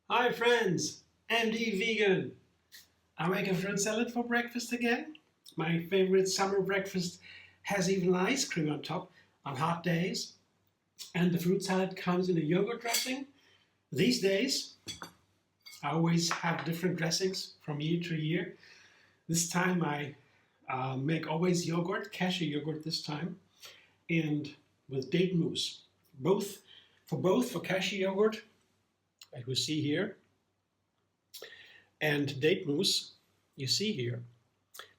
Hi friends, MD Vegan. I make a fruit salad for breakfast again. My favorite summer breakfast has even ice cream on top on hot days. And the fruit salad comes in a yogurt dressing. These days, I always have different dressings from year to year. This time I make always yogurt, cashew yogurt this time, and with date mousse. For cashew yogurt, as we see here, and date mousse, you see here.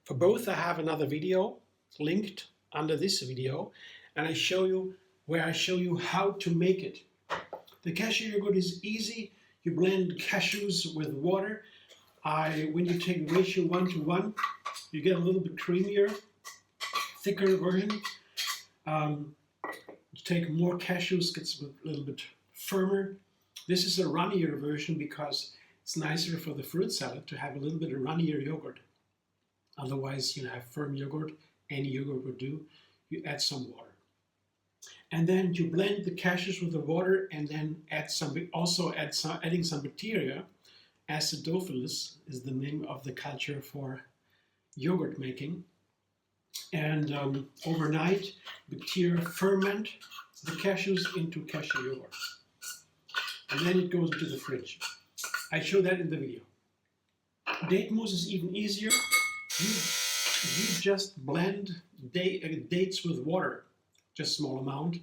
For both, I have another video linked under this video, and I show you how to make it. The cashew yogurt is easy. You blend cashews with water. When you take ratio 1:1, you get a little bit creamier, thicker version. You take more cashews, gets a little bit firmer. This is a runnier version because it's nicer for the fruit salad to have a little bit of runnier yogurt. Otherwise, you have firm yogurt, any yogurt would do. You add some water. And then you blend the cashews with the water and then adding some bacteria. Acidophilus is the name of the culture for yogurt making. And overnight, bacteria ferment the cashews into cashew yogurt. And then it goes into the fridge. I show that in the video. Date mousse is even easier. You just blend dates with water, just small amount,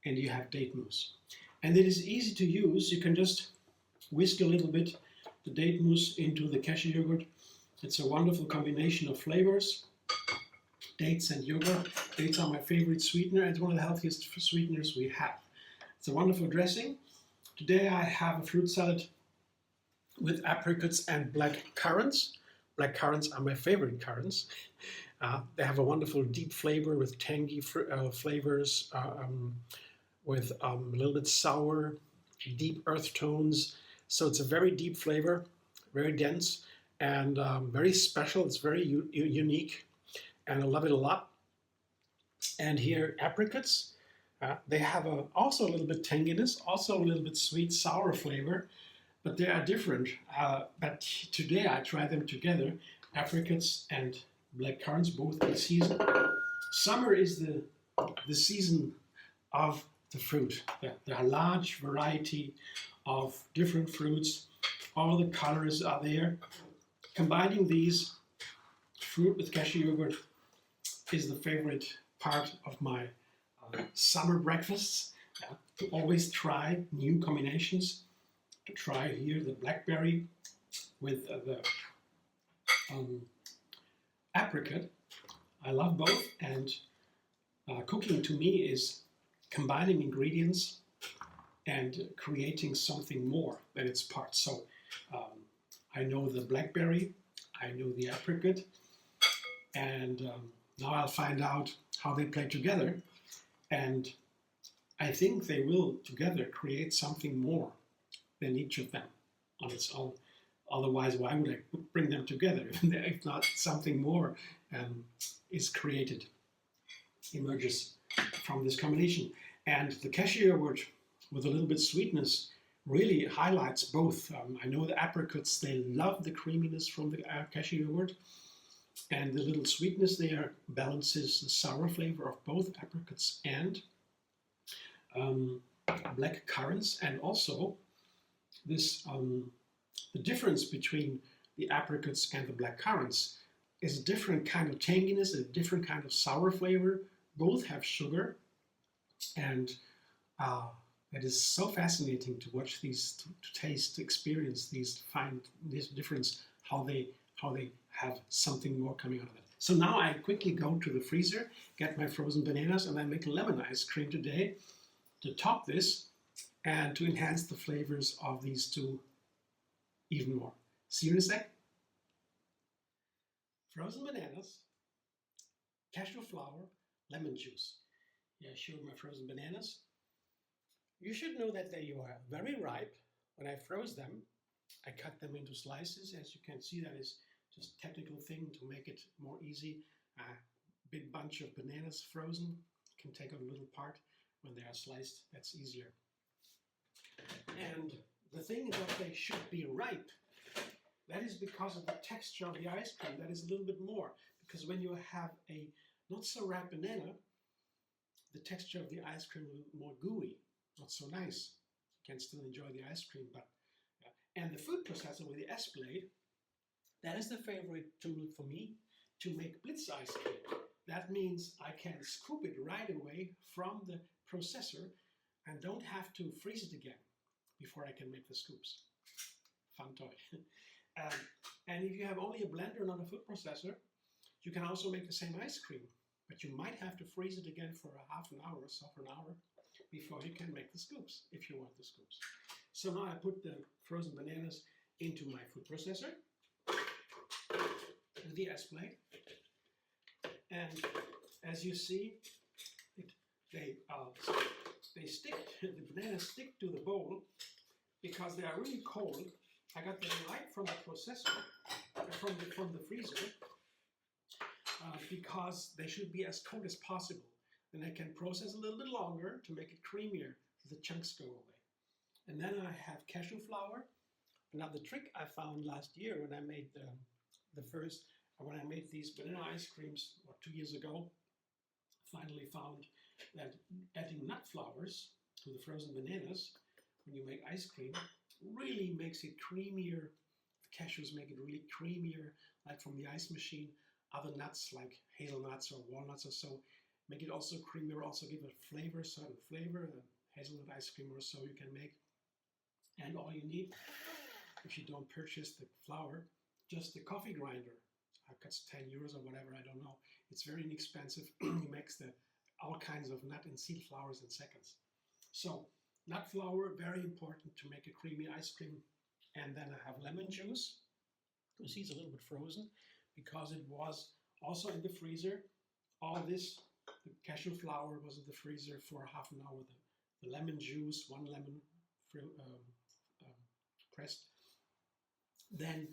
and you have date mousse. And it is easy to use. You can just whisk a little bit the date mousse into the cashew yogurt. It's a wonderful combination of flavors, dates and yogurt. Dates are my favorite sweetener. It's one of the healthiest sweeteners we have. It's a wonderful dressing. Today I have a fruit salad with apricots and black currants. Black currants are my favorite currants. They have a wonderful deep flavor with tangy flavors, with a little bit sour, deep earth tones. So it's a very deep flavor, very dense, and very special. It's very unique, and I love it a lot. And here, apricots. They have also a little bit tanginess, also a little bit sweet, sour flavor, but they are different. But today I try them together, apricots and black currants, both in season. Summer is the season of the fruit. There are a large variety of different fruits. All the colors are there. Combining these fruit with cashew yogurt is the favorite part of my summer breakfasts. To always try new combinations. To try here the blackberry with the apricot. I love both, and cooking to me is combining ingredients and creating something more than its parts. So I know the blackberry, I know the apricot, and now I'll find out how they play together. And I think they will together create something more than each of them on its own. Otherwise, why would I bring them together if not something more is created, emerges from this combination? And the cashew yogurt with a little bit sweetness really highlights both. I know the apricots, they love the creaminess from the cashew yogurt, and the little sweetness there balances the sour flavor of both apricots and black currants, and also this the difference between the apricots and the black currants is a different kind of tanginess, a different kind of sour flavor. Both have sugar, and it is so fascinating to watch these, to taste, to experience these, find this difference, how they have something more coming out of it. So now I quickly go to the freezer, get my frozen bananas, and I make lemon ice cream today to top this and to enhance the flavors of these two even more. See you in a sec. Frozen bananas, cashew flour, lemon juice. Yeah, I showed my frozen bananas. You should know that they are very ripe. When I froze them, I cut them into slices. As you can see, that is just a technical thing to make it more easy. A big bunch of bananas frozen can take a little part. When they are sliced, that's easier. And the thing that they should be ripe, that is because of the texture of the ice cream. That is a little bit more. Because when you have a not so ripe banana, the texture of the ice cream is a little more gooey, not so nice. You can still enjoy the ice cream, but and the food processor with the S.Blade, that is the favorite tool for me to make Blitz ice cream. That means I can scoop it right away from the processor and don't have to freeze it again before I can make the scoops. Fun toy. And if you have only a blender, not a food processor, you can also make the same ice cream, but you might have to freeze it again for a half an hour or so, for an hour, before you can make the scoops, if you want the scoops. So now I put the frozen bananas into my food processor, the S.Blade, and as you see, they stick, the bananas stick to the bowl because they are really cold. I got them right from the processor, from the freezer, because they should be as cold as possible. Then I can process a little bit longer to make it creamier, so the chunks go away. And then I have cashew flour. Another trick I found last year when I made when I made these banana ice creams, or 2 years ago, finally found that adding nut flours to the frozen bananas when you make ice cream really makes it creamier. The cashews make it really creamier, like from the ice machine. Other nuts like hazelnuts or walnuts or so make it also creamier, also give a flavor, certain flavor. Hazelnut ice cream or so you can make. And all you need, if you don't purchase the flour, just the coffee grinder. It costs 10 euros or whatever, I don't know. It's very inexpensive. It makes all kinds of nut and seed flours in seconds. So nut flour, very important to make a creamy ice cream. And then I have lemon juice. You see it's a little bit frozen because it was also in the freezer. All this, the cashew flour was in the freezer for half an hour. The lemon juice, 1 lemon pressed. Then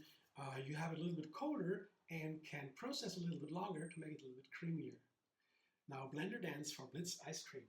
you have it a little bit colder and can process a little bit longer to make it a little bit creamier. Now blender dance for Blitz ice cream.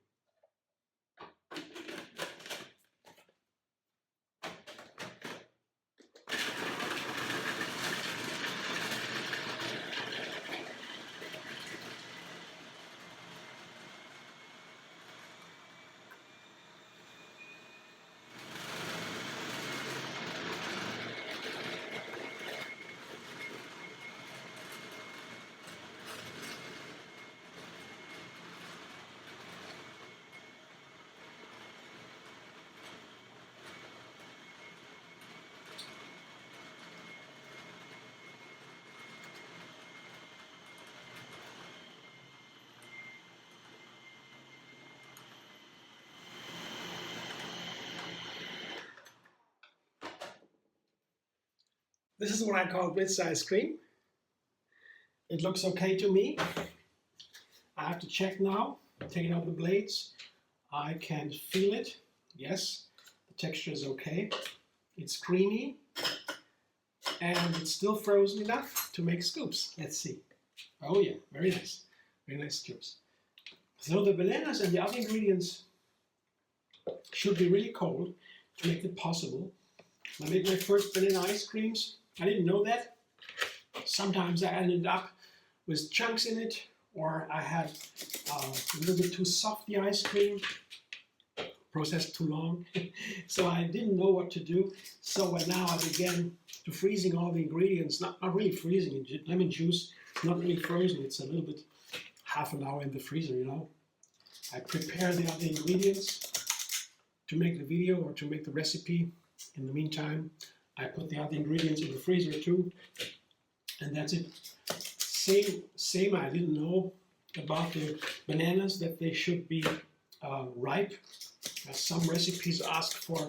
This is what I call Blitz ice cream. It looks okay to me. I have to check now, taking out the blades. I can feel it. Yes, the texture is okay. It's creamy and it's still frozen enough to make scoops. Let's see. Oh yeah, very nice. Very nice scoops. So the bananas and the other ingredients should be really cold to make it possible. I made my first banana ice creams. I didn't know that. Sometimes I ended up with chunks in it, or I had a little bit too soft the ice cream, processed too long. So I didn't know what to do. So now I began to freezing all the ingredients, not really freezing. Lemon juice, not really frozen. It's a little bit, half an hour in the freezer, you know. I prepare the other ingredients to make the video or to make the recipe. In the meantime, I put the other ingredients in the freezer too, and that's it. Same, I didn't know about the bananas, that they should be ripe. Some recipes ask for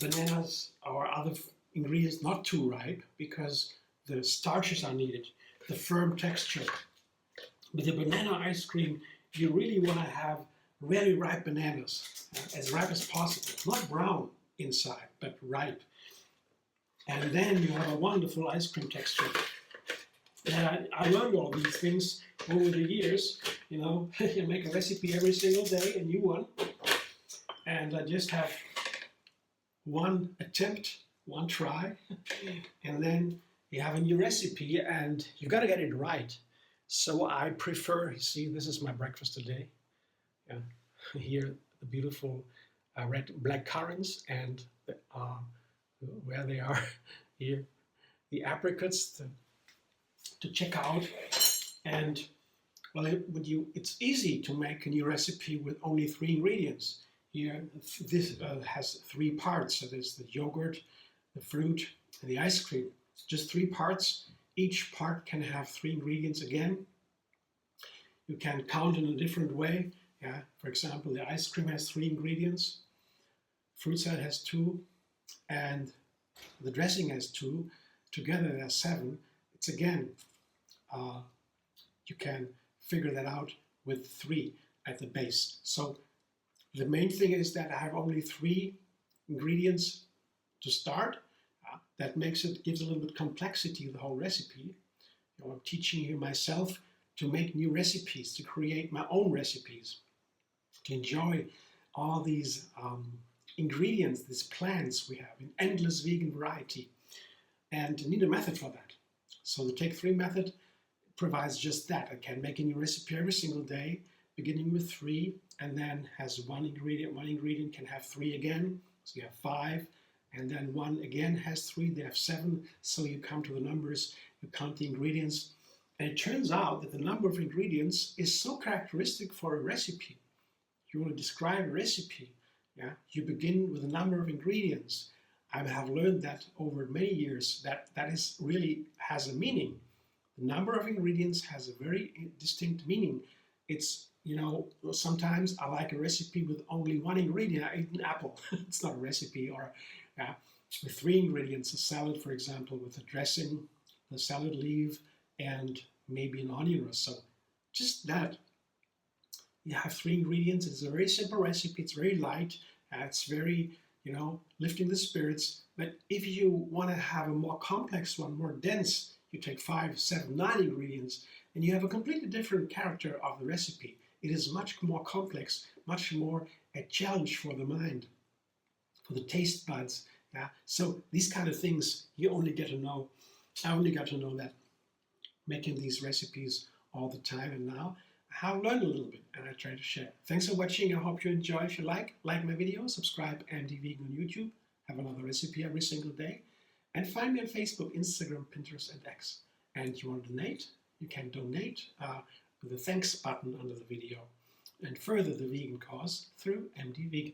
bananas or other ingredients not too ripe because the starches are needed, the firm texture. With the banana ice cream, you really want to have very ripe bananas, as ripe as possible, not brown inside, but ripe. And then you have a wonderful ice cream texture. And I learned all these things over the years. You know, you make a recipe every single day, a new one. And I just have one attempt, one try, and then you have a new recipe and you got to get it right. So I prefer, see, this is my breakfast today. Yeah. Here, the beautiful red black currants, and where they are here, the apricots to check out. And well, it's easy to make a new recipe with only 3 ingredients. Here, this has 3 parts. So there's the yogurt, the fruit, and the ice cream. It's just 3 parts. Each part can have 3 ingredients again. You can count in a different way. Yeah, for example, the ice cream has 3 ingredients. Fruit salad has 2, and the dressing has 2. Together there are 7. It's again, you can figure that out with 3 at the base. So the main thing is that I have only 3 ingredients to start. That gives a little bit complexity to the whole recipe. I'm teaching you myself to make new recipes, to create my own recipes, to enjoy all these ingredients, these plants we have in endless vegan variety, and need a method for that. So the Take 3 method provides just that. I can make a new recipe every single day, beginning with 3, and then has 1 ingredient. 1 ingredient can have 3 again, so you have 5, and then 1 again has 3, they have 7, so you come to the numbers, you count the ingredients, and it turns out that the number of ingredients is so characteristic for a recipe. You want to describe a recipe, yeah? You begin with a number of ingredients. I have learned that over many years that is really has a meaning. The number of ingredients has a very distinct meaning. It's, sometimes I like a recipe with only 1 ingredient. I eat an apple. It's not a recipe. Or with 3 ingredients, a salad, for example, with a dressing, the salad leaf, and maybe an onion or so. Just that. You have 3 ingredients. It's a very simple recipe. It's very light. It's very, lifting the spirits. But if you want to have a more complex one, more dense, you take 5, 7, 9 ingredients, and you have a completely different character of the recipe. It is much more complex, much more a challenge for the mind, for the taste buds. Yeah. So these kind of things you only get to know. I only got to know that making these recipes all the time, and now I have learned a little bit and I try to share. Thanks for watching. I hope you enjoy. If you like my video, subscribe MD Vegan on YouTube. Have another recipe every single day. And find me on Facebook, Instagram, Pinterest, and X. And you want to donate? You can donate with the thanks button under the video and further the vegan cause through MD Vegan.